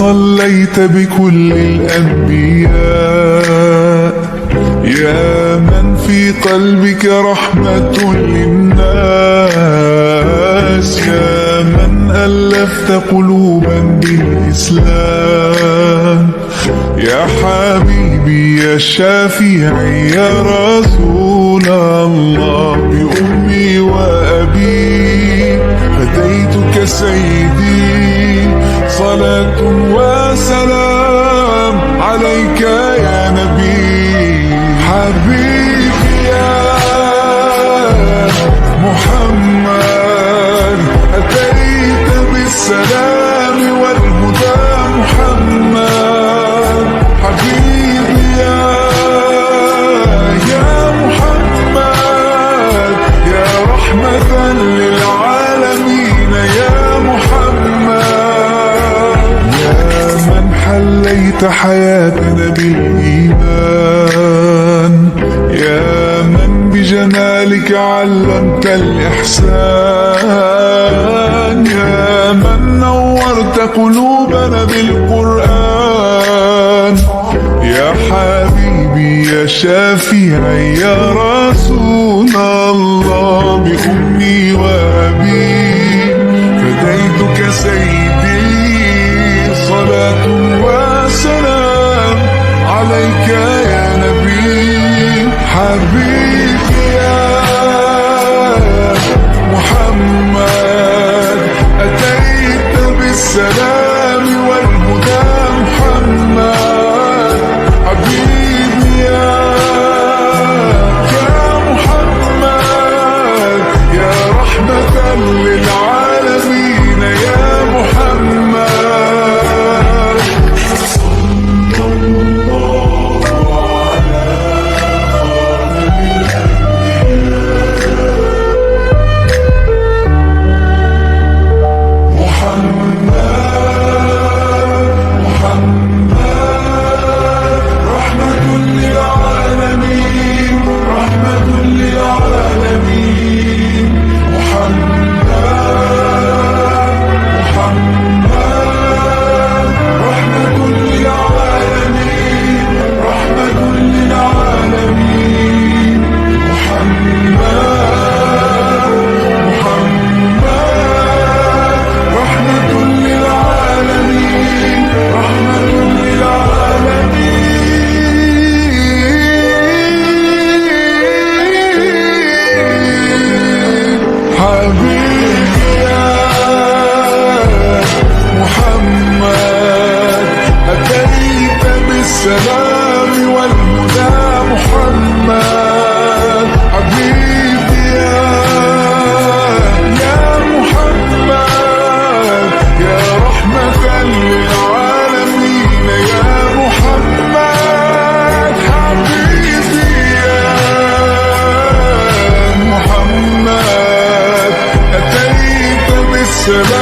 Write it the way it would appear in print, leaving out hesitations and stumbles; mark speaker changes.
Speaker 1: صليت بكل الأنبياء، يا من في قلبك رحمة للناس، يا من ألفت قلوبا بالإسلام، يا حبيبي يا شافعي يا رسول الله، بأمي وأبي فديتك سيدي، صلاة وسلام عليك يا نبي. حبيبي يا محمد أتيت بالسلام والهدى محمد، حبيبي يا محمد يا رحمة للعالمين يا محمد، يا من حليت حياتنا بالإيمان، يا من بجمالك علمت الإحسان، يا من نورت قلوبنا بالقرآن، يا حبيبي يا شافعي يا رسول الله، بأمي وأبي فديتك سيدي، صلاة وسلام عليك يا نبي. حبيبي يا محمد أتيت بالسلام والهدى محمد، حبيبي يا محمد يا رحمة للعالمين يا محمد. السلام والهدى محمد، حبيبي يا محمد يا رحمة للعالمين يا محمد، حبيبي يا محمد أتيت بالسلام